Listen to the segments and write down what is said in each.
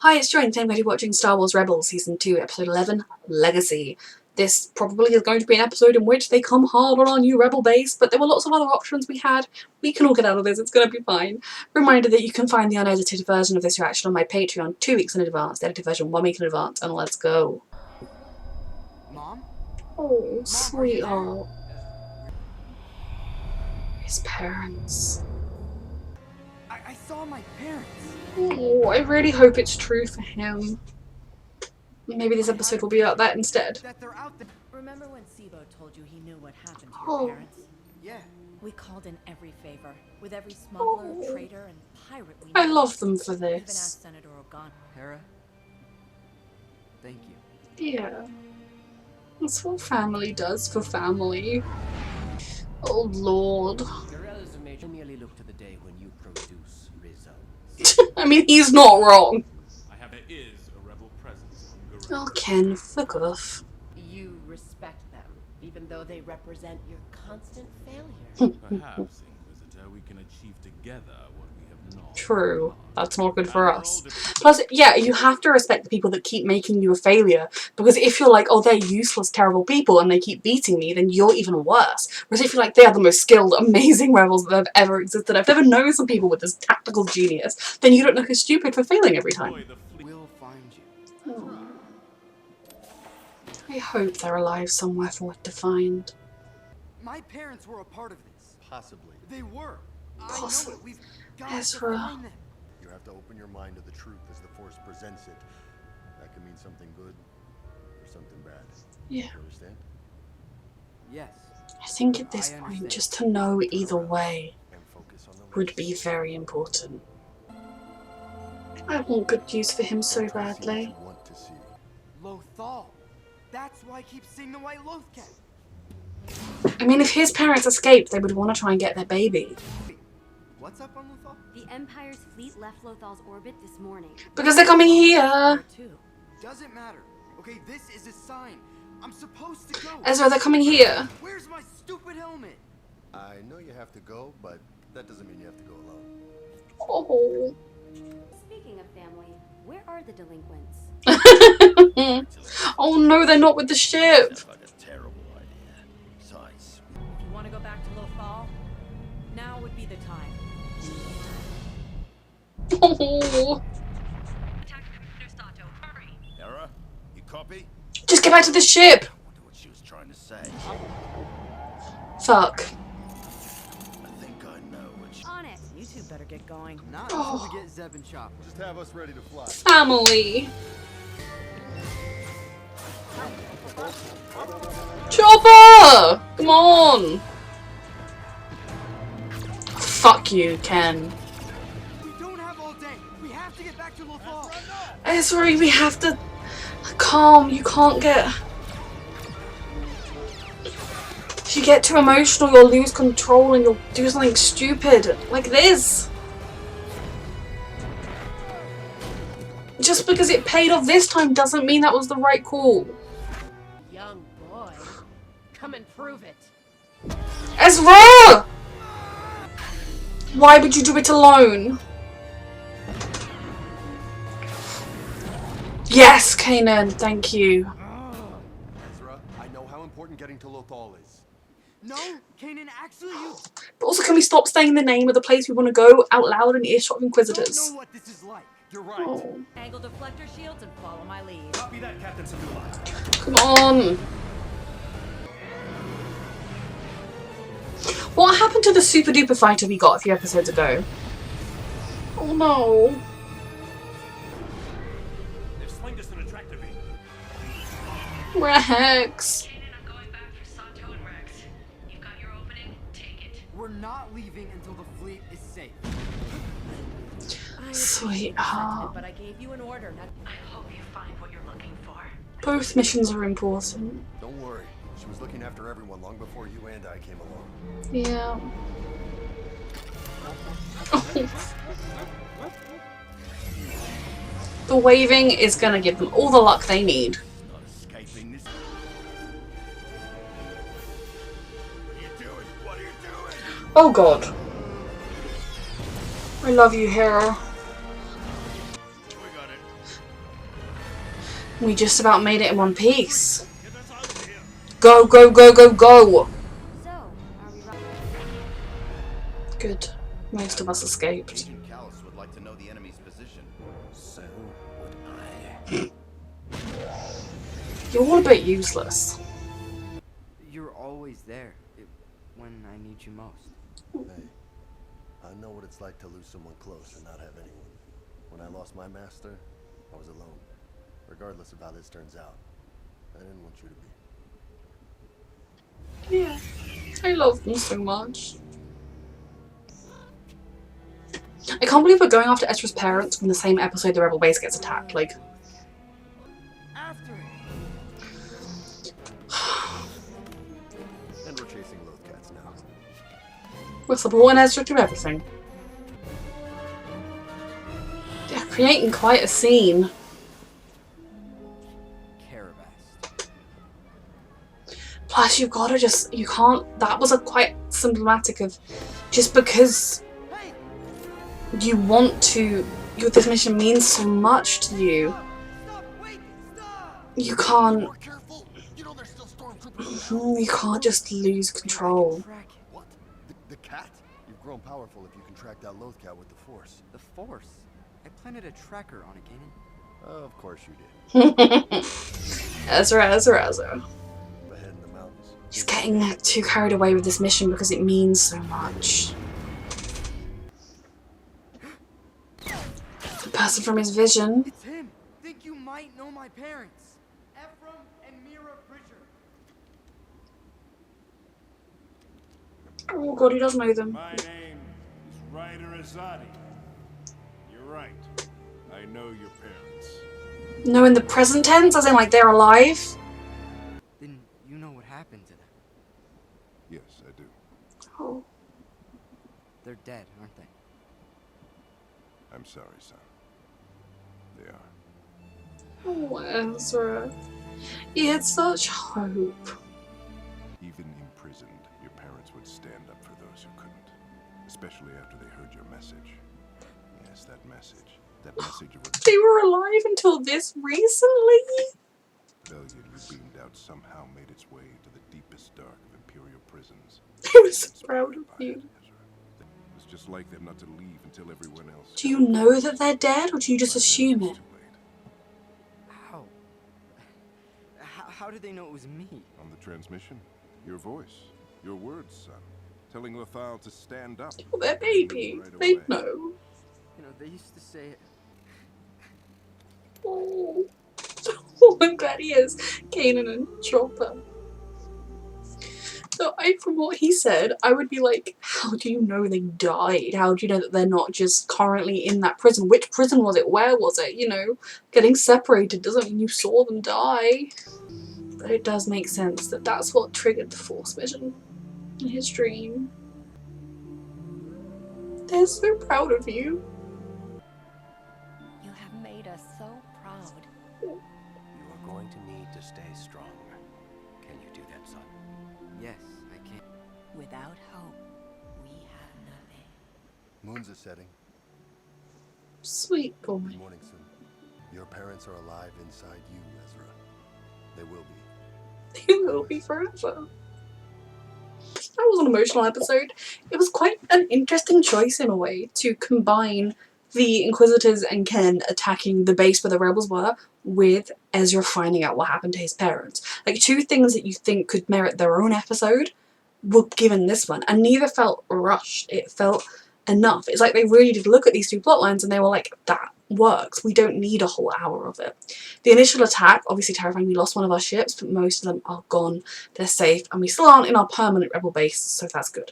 Hi, it's Joy, and today I'm going to be watching Star Wars Rebels Season 2, Episode 11, Legacy. This probably is going to be an episode in which they come hard on our new Rebel base, but there were lots of other options we had. We can all get out of this, it's going to be fine. Reminder that you can find the unedited version of this reaction on my Patreon 2 weeks in advance, the edited version 1 week in advance, and let's go. Mom? Oh, Mom, sweetheart. His parents. I saw my parents. Oh, I really hope it's true for him. Maybe this episode will be about that instead. That they're out there. Remember when Sibo told you he knew what happened to your parents? Yeah. We called in every favor, with every smuggler, traitor, and pirate we I know. love them for Even this. asked Senator O'Connor. Hera, thank you. Yeah. That's what family does for family. Oh lord. I merely look to the day when you produce results. I mean, he's not wrong. There is a rebel presence on Garou. Oh, Ken, fuck off. You respect them, even though they represent your constant failure. Perhaps, Inquisitor, we can achieve together what we have not. True. That's not good for us. Plus, yeah, you have to respect the people that keep making you a failure. Because if you're like, oh, they're useless, terrible people, and they keep beating me, then you're even worse. Whereas if you're like, they are the most skilled, amazing rebels that have ever existed, I've never known some people with this tactical genius, then you don't look as stupid for failing every time. We'll find you. Oh. I hope they're alive somewhere for it to find. My parents were a part of this. Possibly. They were. I know Possibly. it. We've got Ezra. to find them. You have to open your mind to the truth as the Force presents it. That can mean something good or something bad. Yeah. You understand? Yes. I think at this I point, understand. just to know either way And focus on the would be very important. I want good news for him so badly. What you want to see. Lothal. That's why I keep seeing the white Lothcat. I mean, if his parents escaped, they would want to try and get their baby. Wait, what's up on Lothal? The Empire's fleet left Lothal's orbit this morning. Because they're coming here! Doesn't matter. Okay, this is a sign. I'm supposed to go. Ezra, they're coming here! Where's my stupid helmet? I know you have to go, but that doesn't mean you have to go alone. Oh. Speaking of family, where are the delinquents? Oh no, they're not with the ship! Sounds like a terrible idea. Besides, If you want to go back to Lothal, now would be the time. Oh. Attack Commander Sato, hurry! Hera, you copy? Just get back to the ship! I wonder what she was trying to say. Fuck. I think I know what she... On it. You two better get going. Not until we get Zeb and Chopper. Just have us ready to fly. Family. Chopper! Come on! Fuck you, Ken. We don't have all day. We have to get back to Lothal. Ezra, we have to... Calm, you can't get... If you get too emotional, you'll lose control and you'll do something stupid. Like this. Just because it paid off this time doesn't mean that was the right call. Young boy, come and prove it. Ezra! Why would you do it alone? Yes, Kanan, thank you. Ezra, I know how important getting to Lothal is. No, Kanan, actually you But also, can we stop saying the name of the place we want to go out loud in earshot of don't Inquisitors? know what this is like. You're right. Oh, Angle deflector shields and follow my lead. Copy that, Captain Sadula. come on. What happened to the super duper fighter we got a few episodes ago? Oh no. They've slinged us an attractor beam. Rex. I'm going back for Sato and Rex. You've got your opening, take it. We're not leaving until the fleet is safe. Sweetheart. But I gave you an order. Now I hope you find what you're looking for. Both missions are important. Don't worry. She was looking after everyone long before you and I came along. Yeah. The waving is gonna give them all the luck they need. Not escaping this. What are you doing? What are you doing? Oh god. I love you, Hera. We got it. We just about made it in one piece. Go, go, go, go, go! So, are we right? Good. Most of us escaped. Agent Callus would like to know the enemy's position. So would I. You're all a bit useless. You're always there when I need you most. Hey, I know what it's like to lose someone close and not have anyone. When I lost my master, I was alone. Regardless of how this turns out, I didn't want you to be. Yeah. I love them so much. I can't believe we're going after Ezra's parents from the same episode the Rebel base gets attacked. Like, After it. And we're chasing Lothcats now. we're supporting Ezra through everything. They're creating quite a scene. Carabast. Plus, you've got to just, you can't, that was a quite symptomatic of just because you want to, this mission means so much to you, you can't, More careful. You know there's still stormtroopers. you can't just lose control. Track it. What? The cat? You've grown powerful if you can track that Lothcat with the Force. The Force. I planted a tracker on it, Kanan. Of course you did. Ezra. Ahead in the mountains. He's getting too carried away with this mission because it means so much. The person from his vision. It's him. Think you might know my parents. Ephraim and Mira Bridger. Oh god, he does know them. My name is Ryder Azadi. You're right. I know your parents. No, in the present tense, as in like they're alive. Then you know what happened to them. Yes, I do. Oh. They're dead, aren't they? I'm sorry, son. They are. Oh, Ezra. He had such hope. Even imprisoned, your parents would stand up for those who couldn't. Especially after they heard your message. Yes, that message. That message of They were alive until this recently? rebellion you beamed out somehow made its way to the deepest dark of Imperial prisons. I was so proud of you. It was just like them not to leave until everyone else. Do you know that they're dead, or do you just assume it? How? How did they know it was me? On the transmission, your voice, your words, son, telling Lothal to stand up. Well, they're baby. Right They away. know. You know, they used to say it. Oh. Oh, I'm glad he is. Kanan and Chopper. So from what he said, I would be like, how do you know they died? How do you know that they're not just currently in that prison? Which prison was it? Where was it? You know, getting separated doesn't mean you saw them die. But it does make sense that that's what triggered the Force vision in his dream. They're so proud of you. You have made us so proud. You are going to need to stay strong. Can you do that, son? Yes, I can. Without hope, we have nothing. Moon's a setting. Sweet boy. Good morning, son. Your parents are alive inside you, Ezra. They will be. He will be forever. That was an emotional episode. It was quite an interesting choice in a way to combine the Inquisitors and Ken attacking the base where the rebels were with Ezra finding out what happened to his parents. Like, two things that you think could merit their own episode were given this one, and neither felt rushed. It felt enough. It's like they really did look at these two plot lines and they were like, that works. We don't need a whole hour of it. The initial attack, obviously terrifying. We lost one of our ships, but most of them are gone. They're safe, and we still aren't in our permanent rebel base, so that's good.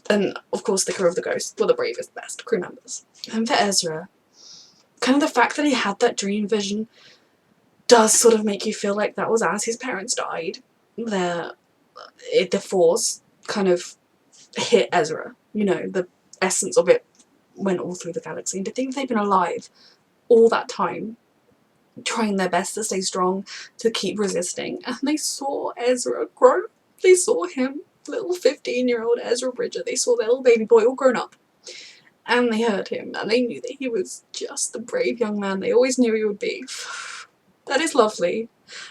And of course the crew of the Ghost were the bravest, best crew members. And for Ezra, kind of the fact that he had that dream vision does sort of make you feel like that was as his parents died. The Force kind of hit Ezra. You know, the essence of it went all through the galaxy. And to think they've been alive all that time, trying their best to stay strong, to keep resisting, and they saw Ezra grow. They saw him, little 15-year-old Ezra Bridger. They saw their little baby boy all grown up. And they heard him, and they knew that he was just the brave young man they always knew he would be. That is lovely.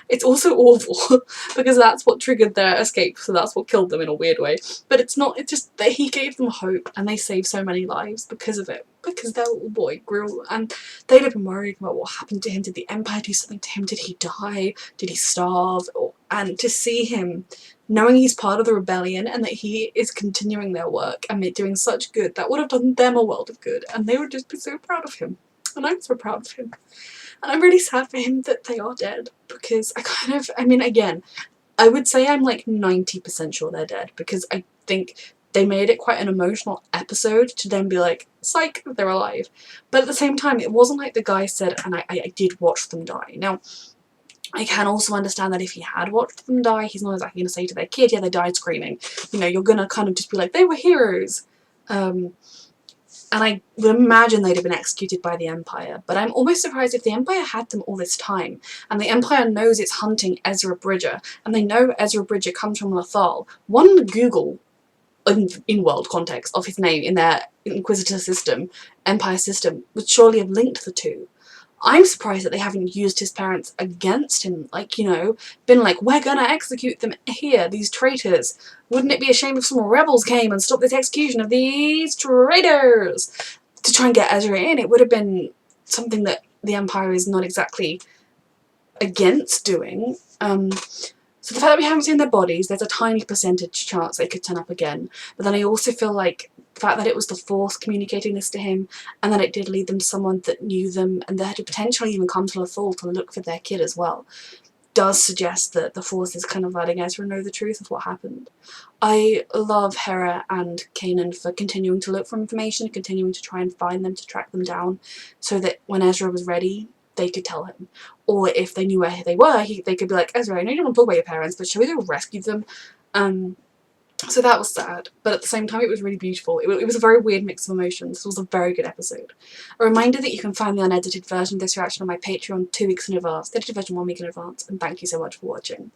It's also awful because that's what triggered their escape, so that's what killed them in a weird way. But it's not, it's just that he gave them hope and they saved so many lives because of it. Because their little boy grew and they'd have been worried about what happened to him. Did the Empire do something to him? Did he die? Did he starve? And to see him, knowing he's part of the rebellion and that he is continuing their work and doing such good, that would have done them a world of good. And they would just be so proud of him. And I'm so proud of him. And I'm really sad for him that they are dead, because I mean, again, I would say I'm like 90% sure they're dead, because I think they made it quite an emotional episode to then be like, psych, they're alive. But at the same time, it wasn't like the guy said, and I did watch them die. Now, I can also understand that if he had watched them die, he's not exactly going to say to their kid, yeah, they died screaming. You know, you're going to kind of just be like, they were heroes. And I would imagine they'd have been executed by the Empire, but I'm almost surprised if the Empire had them all this time, and the Empire knows it's hunting Ezra Bridger, and they know Ezra Bridger comes from Lothal. One Google, in world context, of his name in their Inquisitor system, Empire system, would surely have linked the two. I'm surprised that they haven't used his parents against him, like, you know, been like, we're gonna execute them here, these traitors. Wouldn't it be a shame if some rebels came and stopped this execution of these traitors? To try and get Ezra in, it would have been something that the Empire is not exactly against doing. So the fact that we haven't seen their bodies, there's a tiny percentage chance they could turn up again. But then I also feel like the fact that it was the Force communicating this to him, and that it did lead them to someone that knew them, and they had to potentially even come to Lothal to look for their kid as well, does suggest that the Force is kind of letting Ezra know the truth of what happened. I love Hera and Kanan for continuing to look for information, continuing to try and find them, to track them down, so that when Ezra was ready, they could tell him. Or if they knew where they were, they could be like, Ezra, I know you don't want to talk about your parents, but shall we go rescue them? So that was sad, but at the same time it was really beautiful. It was a very weird mix of emotions. This was a very good episode. A reminder that you can find the unedited version of this reaction on my Patreon 2 weeks in advance, the edited version 1 week in advance, and thank you so much for watching.